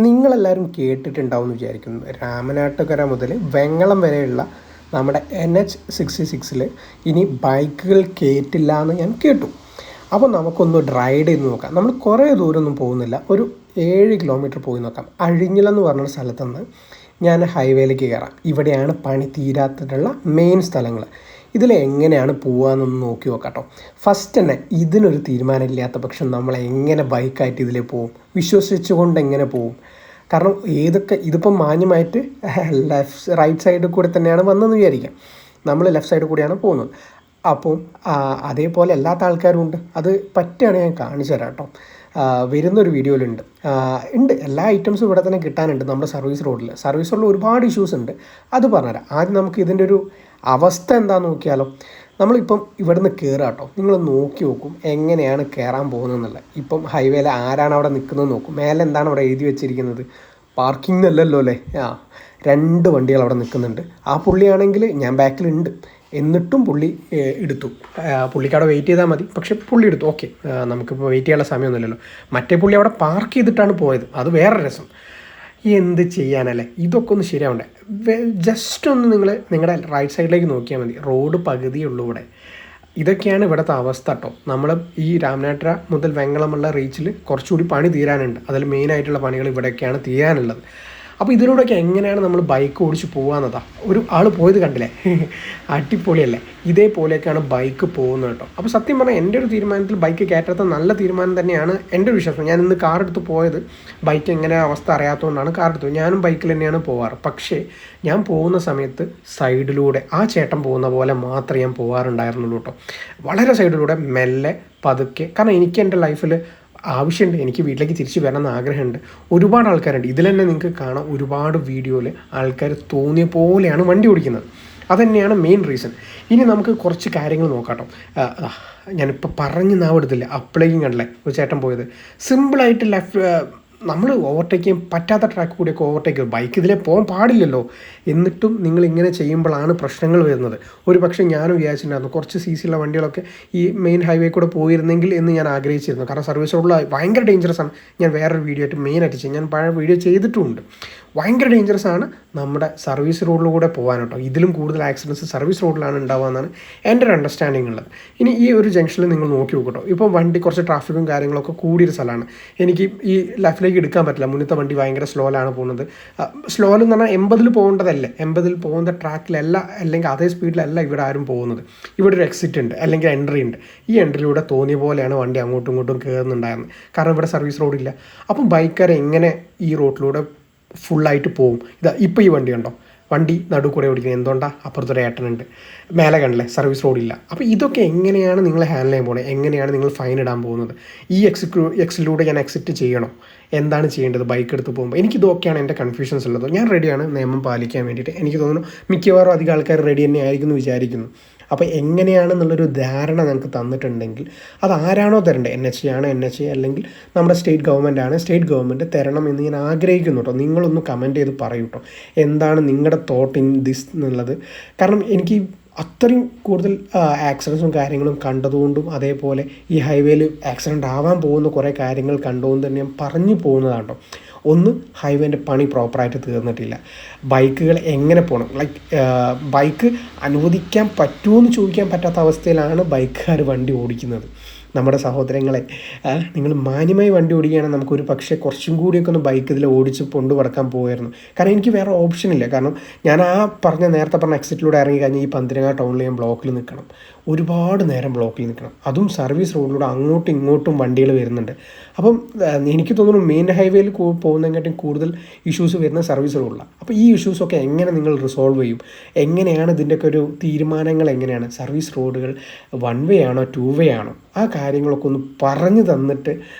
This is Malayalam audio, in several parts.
നിങ്ങളെല്ലാവരും കേട്ടിട്ടുണ്ടാവും എന്ന് വിചാരിക്കുന്നു. രാമനാട്ടുകര മുതൽ വെങ്ങളം വരെയുള്ള നമ്മുടെ NH-66 ഇനി ബൈക്കുകൾ കയറ്റില്ല എന്ന് ഞാൻ കേട്ടു. അപ്പോൾ നമുക്കൊന്ന് റൈഡ് ചെയ്ത് നോക്കാം. നമ്മൾ കുറേ ദൂരമൊന്നും പോകുന്നില്ല, ഒരു 7 കിലോമീറ്റർ പോയി നോക്കാം. അഴിഞ്ഞിലെന്ന് പറഞ്ഞൊരു സ്ഥലത്തുനിന്ന് ഞാൻ ഹൈവേയിലേക്ക് കയറാം. ഇവിടെയാണ് പണി തീരാത്തിട്ടുള്ള മെയിൻ സ്ഥലങ്ങൾ. ഇതിലെങ്ങനെയാണ് പോകാമെന്നൊന്ന് നോക്കി നോക്കാം കേട്ടോ. ഫസ്റ്റ് തന്നെ ഇതിനൊരു തീരുമാനമില്ലാത്ത പക്ഷം നമ്മൾ എങ്ങനെ ബൈക്കായിട്ട് ഇതിൽ പോവും, വിശ്വസിച്ചുകൊണ്ട് എങ്ങനെ പോവും? കാരണം ഇതിപ്പം മാന്യമായിട്ട് റൈറ്റ് സൈഡിൽ കൂടെ തന്നെയാണ് വന്നതെന്ന് വിചാരിക്കാം. നമ്മൾ ലെഫ്റ്റ് സൈഡിൽ കൂടിയാണ് പോകുന്നത്. അപ്പം അതേപോലെ അല്ലാത്ത ആൾക്കാരും ഉണ്ട്. അത് പറ്റുകയാണെങ്കിൽ ഞാൻ കാണിച്ചു തരാം കേട്ടോ. വരുന്നൊരു വീഡിയോയിലുണ്ട് ഉണ്ട് എല്ലാ ഐറ്റംസും ഇവിടെ തന്നെ കിട്ടാനുണ്ട്. നമ്മുടെ സർവീസ് റോഡിൽ ഒരുപാട് ഇഷ്യൂസ് ഉണ്ട്. അത് പറഞ്ഞുതരാം. ആദ്യം നമുക്ക് ഇതിൻ്റെ ഒരു അവസ്ഥ എന്താണെന്ന് നോക്കിയാലോ. നമ്മളിപ്പം ഇവിടുന്ന് കയറുക കേട്ടോ. നിങ്ങൾ നോക്കി നോക്കും എങ്ങനെയാണ് കയറാൻ പോകുന്നതെന്നുള്ളത്. ഇപ്പം ഹൈവേയിൽ ആരാണ് അവിടെ നിൽക്കുന്നത് നോക്കും. മേലെ എന്താണ് അവിടെ എഴുതി വെച്ചിരിക്കുന്നത്? പാർക്കിംഗ് അല്ലല്ലോ അല്ലേ. 2 വണ്ടികൾ അവിടെ നിൽക്കുന്നുണ്ട്. ആ പുള്ളിയാണെങ്കിൽ ഞാൻ ബാക്കിലുണ്ട്, എന്നിട്ടും പുള്ളി എടുത്തു. പുള്ളിക്കവിടെ വെയിറ്റ് ചെയ്താൽ മതി, പക്ഷെ പുള്ളി എടുത്തു. ഓക്കെ, നമുക്കിപ്പോൾ വെയിറ്റ് ചെയ്യാനുള്ള സമയമൊന്നുമില്ലല്ലോ. മറ്റേ പുള്ളി അവിടെ പാർക്ക് ചെയ്തിട്ടാണ് പോയത്. അത് വേറെ രസം. എന്ത് ചെയ്യാനല്ലേ, ഇതൊക്കെ ഒന്ന് ശരിയാവണ്ടേ. ജസ്റ്റ് ഒന്ന് നിങ്ങളുടെ റൈറ്റ് സൈഡിലേക്ക് നോക്കിയാൽ മതി. റോഡ് പകുതിയുള്ളൂ ഇവിടെ. ഇതൊക്കെയാണ് ഇവിടുത്തെ അവസ്ഥ കേട്ടോ. നമ്മൾ ഈ രാമനാട്ടുകര മുതൽ വെങ്ങളമുള്ള റീച്ചിൽ കുറച്ചുകൂടി പണി തീരാനുണ്ട്. അതിൽ മെയിനായിട്ടുള്ള പണികൾ ഇവിടെയൊക്കെയാണ് തീരാനുള്ളത്. അപ്പോൾ ഇതിലൂടെയൊക്കെ എങ്ങനെയാണ് നമ്മൾ ബൈക്ക് ഓടിച്ച് പോകാമെന്നതാ. ഒരു ആൾ പോയത് കണ്ടില്ലേ, അടിപൊളിയല്ലേ. ഇതേപോലെയൊക്കെയാണ് ബൈക്ക് പോകുന്നത് കേട്ടോ. അപ്പോൾ സത്യം പറഞ്ഞാൽ എൻ്റെ ഒരു തീരുമാനത്തിൽ ബൈക്ക് കയറ്റാത്ത നല്ല തീരുമാനം തന്നെയാണ് എൻ്റെ ഒരു വിശ്വാസം. ഞാൻ ഇന്ന് കാർ എടുത്ത് പോയത് ബൈക്ക് എങ്ങനെ അവസ്ഥ അറിയാത്തതുകൊണ്ടാണ് കാർ എടുത്തത്. ഞാനും ബൈക്കിൽ തന്നെയാണ് പോവാറ്. പക്ഷേ ഞാൻ പോകുന്ന സമയത്ത് സൈഡിലൂടെ ആ ചേട്ടൻ പോകുന്ന പോലെ മാത്രമേ ഞാൻ പോകാറുണ്ടായിരുന്നുള്ളൂ കേട്ടോ. വളരെ സൈഡിലൂടെ മെല്ലെ പതുക്കെ. കാരണം എനിക്ക് എൻ്റെ ലൈഫിൽ ആവശ്യമുണ്ട്, എനിക്ക് വീട്ടിലേക്ക് തിരിച്ച് വരണമെന്ന് ആഗ്രഹമുണ്ട്. ഒരുപാട് ആൾക്കാരുണ്ട്. ഇതിൽ തന്നെ നിങ്ങൾക്ക് കാണാം, ഒരുപാട് വീഡിയോയിൽ ആൾക്കാർ തോന്നിയ പോലെയാണ് വണ്ടി ഓടിക്കുന്നത്. അതുതന്നെയാണ് മെയിൻ റീസൺ. ഇനി നമുക്ക് കുറച്ച് കാര്യങ്ങൾ നോക്കാം കേട്ടോ. ഞാനിപ്പോൾ പറഞ്ഞ് നാവെടുത്തില്ല, അപ്ലൈയും കണ്ടല്ലേ ഒരു ചേട്ടൻ പോയത്. സിമ്പിളായിട്ട് നമ്മൾ ഓവർടേക്ക് ചെയ്യാൻ പറ്റാത്ത ട്രാക്ക് കൂടിയൊക്കെ ഓവർടേക്ക് ചെയ്യും. ബൈക്ക് ഇതിലേ പോകാൻ പാടില്ലല്ലോ. എന്നിട്ടും നിങ്ങളിങ്ങനെ ചെയ്യുമ്പോഴാണ് പ്രശ്നങ്ങൾ വരുന്നത്. ഒരു പക്ഷേ ഞാനും വിചാരിച്ചിട്ടുണ്ടായിരുന്നു കുറച്ച് CC ഉള്ള വണ്ടികളൊക്കെ ഈ മെയിൻ ഹൈവേ കൂടെ പോയിരുന്നെങ്കിൽ എന്ന് ഞാൻ ആഗ്രഹിച്ചിരുന്നു. കാരണം സർവീസ് റോഡിൽ ഭയങ്കര ഡേഞ്ചറസ് ആണ്. ഞാൻ വേറൊരു വീഡിയോ ആയിട്ട് മെയിനായിട്ട് ഞാൻ പഴയ വീഡിയോ ചെയ്തിട്ടുമുണ്ട്. ഭയങ്കര ഡേഞ്ചറസ് ആണ് നമ്മുടെ സർവീസ് റോഡിലൂടെ പോകാൻ കേട്ടോ. ഇതിലും കൂടുതൽ ആക്സിഡൻറ്റ്സ് സർവീസ് റോഡിലാണ് ഉണ്ടാവുകയെന്നാണ് എൻ്റെ ഒരു അണ്ടർസ്റ്റാൻഡിങ് ഉള്ളത്. ഇനി ഈ ഒരു ജംഗ്ഷനിൽ നിങ്ങൾ നോക്കി നോക്കട്ടോ. ഇപ്പോൾ വണ്ടി കുറച്ച് ട്രാഫിക്കും കാര്യങ്ങളൊക്കെ കൂടിയൊരു സ്ഥലമാണ്. എനിക്ക് ഈ ലെഫ്റ്റിലേക്ക് എടുക്കാൻ പറ്റില്ല. മുന്നത്തെ വണ്ടി ഭയങ്കര സ്ലോയിലാണ് പോകുന്നത്. സ്ലോയിൽ എന്ന് പറഞ്ഞാൽ 80 പോകേണ്ടതല്ല, 80 പോകുന്ന ട്രാക്കിലല്ല, അല്ലെങ്കിൽ അതേ സ്പീഡിലല്ല ഇവിടെ ആരും പോകുന്നത്. ഇവിടെ ഒരു എക്സിറ്റ് ഉണ്ട്, അല്ലെങ്കിൽ എൻട്രി ഉണ്ട്. ഈ എൻട്രിയിലൂടെ തോന്നിയ പോലെയാണ് വണ്ടി അങ്ങോട്ടും ഇങ്ങോട്ടും കയറുന്നുണ്ടായിരുന്നത്. കാരണം ഇവിടെ സർവീസ് റോഡില്ല. അപ്പം ബൈക്കാരെ എങ്ങനെ ഈ റോഡിലൂടെ ഫുള്ളായിട്ട് പോകും? ഇപ്പോൾ ഈ വണ്ടി കണ്ടോ, വണ്ടി നടുവ് കൂടെ ഓടിക്കുന്നത്. എന്തുകൊണ്ടാണ്? അപ്പുറത്തൊരു ഏട്ടനുണ്ട്, മേലെ കണ്ടില്ലേ, സർവീസ് റോഡില്ല. അപ്പോൾ ഇതൊക്കെ എങ്ങനെയാണ് നിങ്ങൾ ഹാൻഡിൽ ചെയ്യാൻ പോകുന്നത്? എങ്ങനെയാണ് നിങ്ങൾ ഫൈൻ ഇടാൻ പോകുന്നത്? ഈ എക്സിലൂടെ ഞാൻ എക്സിറ്റ് ചെയ്യണോ? എന്താണ് ചെയ്യേണ്ടത് ബൈക്ക് എടുത്ത് പോകുമ്പോൾ? എനിക്കിതൊക്കെയാണ് എൻ്റെ കൺഫ്യൂഷൻസ് ഉള്ളത്. ഞാൻ റെഡിയാണ് നിയമം പാലിക്കാൻ വേണ്ടിയിട്ട്. എനിക്ക് തോന്നുന്നു മിക്കവാറും അധികം ആൾക്കാർ റെഡി തന്നെ ആയിരിക്കും എന്ന് വിചാരിക്കുന്നു. അപ്പോൾ എങ്ങനെയാണെന്നുള്ളൊരു ധാരണ നമുക്ക് തന്നിട്ടുണ്ടെങ്കിൽ അത് ആരാണോ തരേണ്ടത്, NHA ആണ്, NHA അല്ലെങ്കിൽ നമ്മുടെ സ്റ്റേറ്റ് ഗവൺമെൻറ് ആണ്, സ്റ്റേറ്റ് ഗവൺമെൻറ് തരണം എന്ന് ഞാൻ ആഗ്രഹിക്കുന്നു കേട്ടോ. നിങ്ങളൊന്ന് കമൻറ്റ് ചെയ്ത് പറയൂ കേട്ടോ, എന്താണ് നിങ്ങളുടെ തോട്ട് ഇൻ ദിസ് എന്നുള്ളത്. കാരണം എനിക്ക് അത്രയും കൂടുതൽ ആക്സിഡൻസും കാര്യങ്ങളും കണ്ടതുകൊണ്ടും അതേപോലെ ഈ ഹൈവേയിൽ ആക്സിഡൻ്റ് ആവാൻ പോകുന്ന കുറേ കാര്യങ്ങൾ കണ്ടുകൊണ്ട് തന്നെ ഞാൻ പറഞ്ഞു പോകുന്നതാണ് കേട്ടോ. ഒന്ന്, ഹൈവേൻ്റെ പണി പ്രോപ്പറായിട്ട് തീർന്നിട്ടില്ല. ബൈക്കുകൾ എങ്ങനെ പോകണം, ബൈക്ക് അനുവദിക്കാൻ പറ്റുമോ എന്ന് ചോദിക്കാൻ പറ്റാത്ത അവസ്ഥയിലാണ് ബൈക്കുകാർ വണ്ടി ഓടിക്കുന്നത്. നമ്മുടെ സഹോദരങ്ങളെ, നിങ്ങൾ മാന്യമായി വണ്ടി ഓടിക്കുകയാണെങ്കിൽ നമുക്കൊരു പക്ഷേ കുറച്ചും കൂടിയൊക്കെ ഒന്ന് ബൈക്ക് ഇതിൽ ഓടിച്ച് കൊണ്ടുപടക്കാൻ പോകുമായിരുന്നു. കാരണം എനിക്ക് വേറെ ഓപ്ഷനില്ല. കാരണം ഞാൻ നേരത്തെ പറഞ്ഞ എക്സിറ്റിലൂടെ ഇറങ്ങി കഴിഞ്ഞാൽ ഈ പന്തരങ്ങാ ടൗണിൽ ഞാൻ ബ്ലോക്കിൽ നിൽക്കണം, ഒരുപാട് നേരം ബ്ലോക്കിൽ നിൽക്കണം. അതും സർവീസ് റോഡിലൂടെ അങ്ങോട്ടും ഇങ്ങോട്ടും വണ്ടികൾ വരുന്നുണ്ട്. അപ്പം എനിക്ക് തോന്നുന്നു മെയിൻ ഹൈവേയിൽ പോകുന്നതിനെക്കാട്ടും കൂടുതൽ ഇഷ്യൂസ് വരുന്ന സർവീസ് റോഡിലാണ്. അപ്പോൾ ഈ ഇഷ്യൂസൊക്കെ എങ്ങനെ നിങ്ങൾ റിസോൾവ് ചെയ്യും? എങ്ങനെയാണ് ഇതിൻ്റെയൊക്കെ ഒരു തീരുമാനങ്ങൾ എങ്ങനെയാണ്? സർവീസ് റോഡുകൾ 1 വേ ആണോ 2 വേ ആണോ? ആ കാര്യങ്ങളൊക്കെ ഒന്ന് പറഞ്ഞു തന്നിട്ട്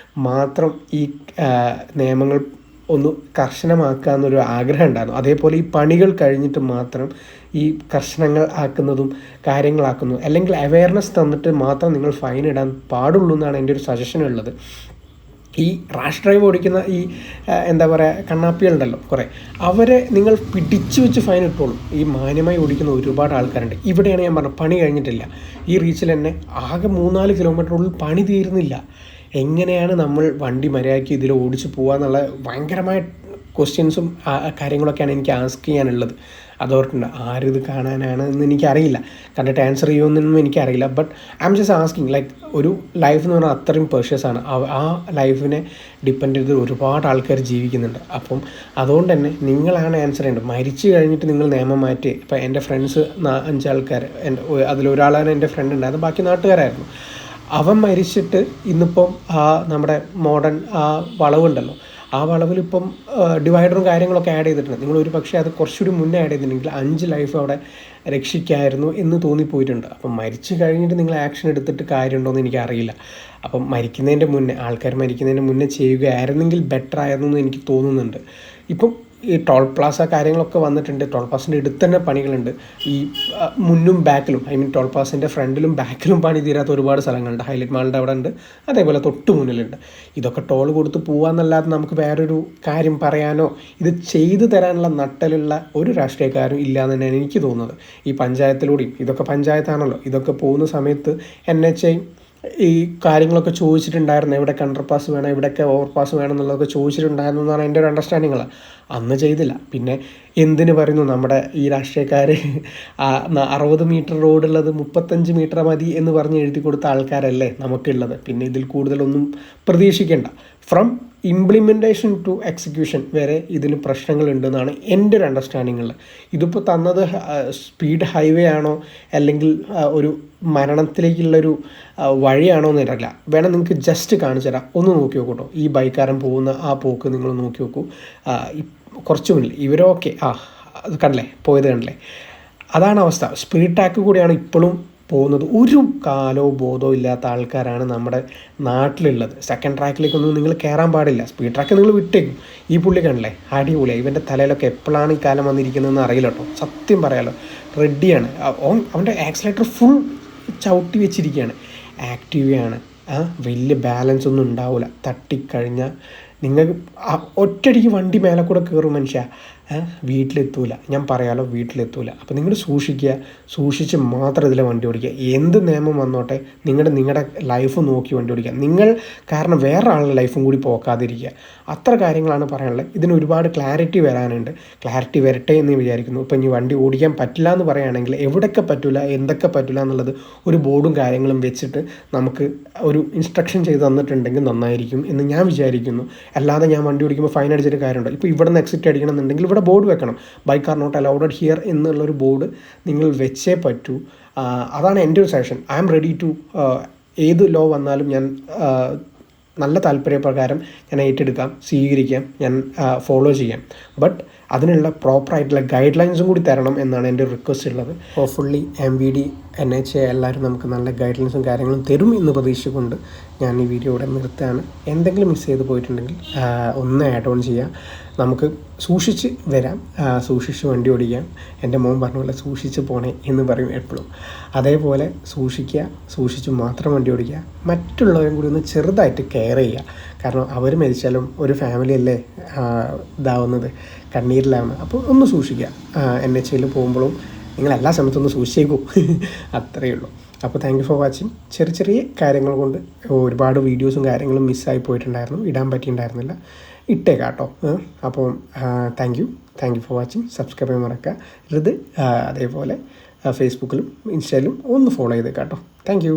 മാത്രം ഈ നിയമങ്ങൾ ഒന്ന് കർശനമാക്കുക എന്നൊരു ആഗ്രഹം ഉണ്ടായിരുന്നു. അതേപോലെ ഈ പണികൾ കഴിഞ്ഞിട്ട് മാത്രം ഈ കർശനങ്ങൾ ആക്കുന്നതും കാര്യങ്ങളാക്കുന്നു, അല്ലെങ്കിൽ അവയർനെസ് തന്നിട്ട് മാത്രം നിങ്ങൾ ഫൈൻ ഇടാൻ പാടുള്ളൂ എന്നാണ് എൻ്റെ ഒരു സജഷൻ ഉള്ളത്. ഈ റാഷ് ഡ്രൈവ് ഓടിക്കുന്ന ഈ എന്താ പറയുക കണ്ണാപ്പികളുണ്ടല്ലോ കുറേ, അവരെ നിങ്ങൾ പിടിച്ചു വെച്ച് ഫൈൻ ഇട്ടോളൂ. ഈ മാന്യമായി ഓടിക്കുന്ന ഒരുപാട് ആൾക്കാരുണ്ട്. ഇവിടെയാണ് ഞാൻ പറഞ്ഞത് പണി കഴിഞ്ഞിട്ടില്ല. ഈ റീച്ചിൽ തന്നെ ആകെ 3-4 കിലോമീറ്ററുള്ളിൽ പണി തീരുന്നില്ല. എങ്ങനെയാണ് നമ്മൾ വണ്ടി മര്യാദയ്ക്ക് ഇതിൽ ഓടിച്ച് പോകാന്നുള്ള ഭയങ്കരമായ ക്വസ്റ്റ്യൻസും കാര്യങ്ങളൊക്കെയാണ് എനിക്ക് ആസ്ക് ചെയ്യാനുള്ളത്. അതോർക്കുണ്ട് ആരിത് കാണാനാണ് എന്ന് എനിക്കറിയില്ല, കണ്ടിട്ട് ആൻസർ ചെയ്യുമെന്നൊന്നും എനിക്കറിയില്ല. But I am just asking like ഒരു ലൈഫ് എന്ന് പറഞ്ഞാൽ അത്രയും പ്രഷ്യസ് ആണ്. ആ ലൈഫിനെ ഡിപ്പെൻഡ് ചെയ്ത് ഒരുപാട് ആൾക്കാർ ജീവിക്കുന്നുണ്ട്. അപ്പം അതുകൊണ്ട് തന്നെ നിങ്ങളാണ് ആൻസർ ചെയ്യേണ്ടത്. മരിച്ചു കഴിഞ്ഞിട്ട് നിങ്ങൾ നിയമം മാറ്റി. ഇപ്പോൾ എൻ്റെ ഫ്രണ്ട്സ് 5 ആൾക്കാർ, അതിലൊരാളാണ് എൻ്റെ ഫ്രണ്ട് ഉണ്ടായത്, ബാക്കി നാട്ടുകാരായിരുന്നു. അവൻ മരിച്ചിട്ട് ഇന്നിപ്പം നമ്മുടെ മോഡേൺ വളവുണ്ടല്ലോ, ആ വളവിലിപ്പം ഡിവൈഡറും കാര്യങ്ങളൊക്കെ ആഡ് ചെയ്തിട്ടുണ്ട്. നിങ്ങൾ ഒരു പക്ഷേ അത് കുറച്ചുകൂടി മുന്നേ ആഡ് ചെയ്തിട്ടുണ്ടെങ്കിൽ 5 ലൈഫ് അവിടെ രക്ഷിക്കായിരുന്നു എന്ന് തോന്നിപ്പോയിട്ടുണ്ട്. അപ്പം മരിച്ചു കഴിഞ്ഞിട്ട് നിങ്ങൾ ആക്ഷൻ എടുത്തിട്ട് കാര്യമുണ്ടോയെന്ന് എനിക്കറിയില്ല. അപ്പം മരിക്കുന്നതിൻ്റെ മുന്നേ, ആൾക്കാർ മരിക്കുന്നതിൻ്റെ മുന്നേ ചെയ്യുകയായിരുന്നെങ്കിൽ ബെറ്റർ ആയിരുന്നു എന്ന് എനിക്ക് തോന്നുന്നുണ്ട്. ഇപ്പം ഈ ടോൾ പ്ലാസ കാര്യങ്ങളൊക്കെ വന്നിട്ടുണ്ട്. ടോൾ പ്ലാസിൻ്റെ അടുത്ത് തന്നെ പണികളുണ്ട്. ഈ മുന്നും ബാക്കിലും, ഐ മീൻ ടോൾ പ്ലാസിൻ്റെ ഫ്രണ്ടിലും ബാക്കിലും പണി തീരാത്ത ഒരുപാട് സ്ഥലങ്ങളുണ്ട്. ഹൈലൈറ്റ് മാളിൻ്റെ അവിടെ ഉണ്ട്, അതേപോലെ തൊട്ട് മുന്നിലുണ്ട്. ഇതൊക്കെ ടോൾ കൊടുത്ത് പോകാമെന്നല്ലാതെ നമുക്ക് വേറൊരു കാര്യം പറയാനോ ഇത് ചെയ്തു തരാനുള്ള നട്ടലുള്ള ഒരു രാഷ്ട്രീയക്കാരും ഇല്ലയെന്ന് തന്നെയാണ് എനിക്ക് തോന്നുന്നത്. ഈ പഞ്ചായത്തിലൂടെയും, ഇതൊക്കെ പഞ്ചായത്താണല്ലോ, ഇതൊക്കെ പോകുന്ന സമയത്ത് NHA ഈ കാര്യങ്ങളൊക്കെ ചോദിച്ചിട്ടുണ്ടായിരുന്നു. എവിടെയൊക്കെ അണ്ടർപാസ് വേണം, എവിടെയൊക്കെ ഓവർപാസ് വേണം എന്നുള്ളതൊക്കെ ചോദിച്ചിട്ടുണ്ടായിരുന്നു എന്നാണ് എൻ്റെ ഒരു അണ്ടർസ്റ്റാൻഡിങ്ങൾ. അന്ന് ചെയ്തില്ല. പിന്നെ എന്തിന് പറയുന്നു, നമ്മുടെ ഈ രാഷ്ട്രീയക്കാർ 60 മീറ്റർ റോഡുള്ളത് 35 മീറ്റർ മതി എന്ന് പറഞ്ഞ് എഴുതി കൊടുത്ത ആൾക്കാരല്ലേ നമുക്കുള്ളത്. പിന്നെ ഇതിൽ കൂടുതലൊന്നും പ്രതീക്ഷിക്കേണ്ട. ഫ്രം ഇംപ്ലിമെൻറ്റേഷൻ ടു എക്സിക്യൂഷൻ വരെ ഇതിന് പ്രശ്നങ്ങളുണ്ടെന്നാണ് എൻ്റെ ഒരു അണ്ടർസ്റ്റാൻഡിങ്ങിൽ. ഇതിപ്പോൾ തന്നത് സ്പീഡ് ഹൈവേ ആണോ അല്ലെങ്കിൽ ഒരു മരണത്തിലേക്കുള്ളൊരു വഴിയാണോ എന്ന് അറിയില്ല. വേണം നിങ്ങൾക്ക് ജസ്റ്റ് കാണിച്ചു തരാം, ഒന്ന് നോക്കി നോക്കൂട്ടോ. ഈ ബൈക്കാരൻ പോകുന്ന ആ പോക്ക് നിങ്ങൾ നോക്കി നോക്കൂ. കുറച്ച് മുന്നിൽ ഇവരൊക്കെ അത് കണ്ടില്ലേ, പോയത് കണ്ടില്ലേ? അതാണ് അവസ്ഥ. സ്പീഡ് ട്രാക്ക് കൂടിയാണ് ഇപ്പോഴും പോകുന്നത്. ഒരു കാലവും ബോധവും ഇല്ലാത്ത ആൾക്കാരാണ് നമ്മുടെ നാട്ടിലുള്ളത്. സെക്കൻഡ് ട്രാക്കിലേക്കൊന്നും നിങ്ങൾ കയറാൻ പാടില്ല. സ്പീഡ് ട്രാക്ക് നിങ്ങൾ വിട്ടേക്കും. ഈ പുള്ളി കണ്ടില്ലേ, അടിപൊളിയാണ്. ഇവൻ്റെ തലയിലൊക്കെ എപ്പോഴാണ് ഈ കാലം വന്നിരിക്കുന്നതെന്ന് അറിയില്ല കേട്ടോ, സത്യം പറയാലോ. റെഡിയാണ്. അവൻ്റെ ആക്സിലേറ്റർ ഫുൾ ചവിട്ടി വെച്ചിരിക്കുകയാണ്. ആക്റ്റീവയാണ്. വലിയ ബാലൻസ് ഒന്നും ഉണ്ടാവില്ല. തട്ടിക്കഴിഞ്ഞാൽ നിങ്ങൾക്ക് ഒറ്റയടിക്ക് വണ്ടി മേലെ കൂടെ കയറും മനുഷ്യ, വീട്ടിലെത്തൂല. ഞാൻ പറയാലോ, വീട്ടിലെത്തൂല. അപ്പോൾ നിങ്ങൾ സൂക്ഷിച്ച് മാത്രം ഇതിലെ വണ്ടി ഓടിക്കുക. എന്ത് നിയമം വന്നോട്ടെ, നിങ്ങളുടെ ലൈഫ് നോക്കി വണ്ടി ഓടിക്കുക. നിങ്ങൾ കാരണം വേറെ ആളുടെ ലൈഫും കൂടി പോക്കാതിരിക്കുക. അത്ര കാര്യങ്ങളാണ് പറയാനുള്ളത്. ഇതിന് ഒരുപാട് ക്ലാരിറ്റി വരാനുണ്ട്. ക്ലാരിറ്റി വരട്ടെ എന്ന് വിചാരിക്കുന്നു. ഇപ്പം ഇനി വണ്ടി ഓടിക്കാൻ പറ്റില്ല എന്ന് പറയുകയാണെങ്കിൽ എവിടെയൊക്കെ പറ്റില്ല, എന്തൊക്കെ പറ്റില്ല എന്നുള്ളത് ഒരു ബോർഡും കാര്യങ്ങളും വെച്ചിട്ട് നമുക്ക് ഒരു ഇൻസ്ട്രക്ഷൻ ചെയ്ത് തന്നിട്ടുണ്ടെങ്കിൽ നന്നായിരിക്കും എന്ന് ഞാൻ വിചാരിക്കുന്നു. അല്ലാതെ ഞാൻ വണ്ടി ഓടിക്കുമ്പോൾ ഫൈൻ അടിച്ചിട്ട് കാര്യമുണ്ടോ? ഇപ്പോൾ ഇവിടെ നിന്ന് എക്സിറ്റ് അടിക്കണം എന്നുണ്ടെങ്കിൽ ഇവിടെ ബോർഡ് വെക്കണം, bike are not allowed here എന്നുള്ളൊരു ബോർഡ് നിങ്ങൾ വെച്ചേ പറ്റൂ. അതാണ് എൻ്റെ ഒരു suggestion. I am ready to ഏത് ലോ വന്നാലും ഞാൻ നല്ല താല്പര്യപ്രകാരം ഞാൻ ഏറ്റെടുക്കാം, സ്വീകരിക്കാം, ഞാൻ ഫോളോ ചെയ്യാം. ബട്ട് അതിനുള്ള പ്രോപ്പറായിട്ടുള്ള ഗൈഡ് ലൈൻസും കൂടി തരണം എന്നാണ് എൻ്റെ റിക്വസ്റ്റ് ഉള്ളത്. ഹോപ്പ്ഫുള്ളി MVD NHA എല്ലാവരും നമുക്ക് നല്ല ഗൈഡ് ലൈൻസും കാര്യങ്ങളും തരും എന്ന് പ്രതീക്ഷിച്ചുകൊണ്ട് ഞാൻ ഈ വീഡിയോ ഇവിടെ നിർത്തുകയാണ്. എന്തെങ്കിലും മിസ് ചെയ്ത് പോയിട്ടുണ്ടെങ്കിൽ ഒന്ന് ആഡ് ഓൺ ചെയ്യാം. നമുക്ക് സൂക്ഷിച്ച് വരാം, സൂക്ഷിച്ച് വണ്ടി ഓടിക്കാം. എൻ്റെ മോൻ പറഞ്ഞ പോലെ സൂക്ഷിച്ച് പോണേ എന്ന് പറയും എപ്പോഴും. അതേപോലെ സൂക്ഷിച്ച് മാത്രം വണ്ടി ഓടിക്കുക. മറ്റുള്ളവരും കൂടി ഒന്ന് ചെറുതായിട്ട് കെയർ ചെയ്യുക. കാരണം അവർ മരിച്ചാലും ഒരു ഫാമിലി അല്ലേ ഇതാവുന്നത്, കണ്ണീരിലാവുന്നത്. അപ്പോൾ ഒന്ന് സൂക്ഷിക്കുക. NHAയിൽ പോകുമ്പോഴും നിങ്ങൾ എല്ലാ സമയത്തും ഒന്ന് സൂക്ഷിച്ചേക്കൂ. അത്രയേ ഉള്ളൂ. അപ്പോൾ താങ്ക് യു ഫോർ വാച്ചിങ്. ചെറിയ കാര്യങ്ങൾ കൊണ്ട് ഒരുപാട് വീഡിയോസും കാര്യങ്ങളും മിസ്സായി പോയിട്ടുണ്ടായിരുന്നു, ഇടാൻ പറ്റിയിട്ടുണ്ടായിരുന്നില്ല. ഇട്ടേക്കാം കേട്ടോ. അപ്പോൾ thank you for watching. Subscribe ചെയ്യാൻ മറക്കുക. അതേപോലെ ഫേസ്ബുക്കിലും ഇൻസ്റ്റയിലും ഒന്ന് ഫോളോ ചെയ്തേക്കാം കേട്ടോ. Thank you.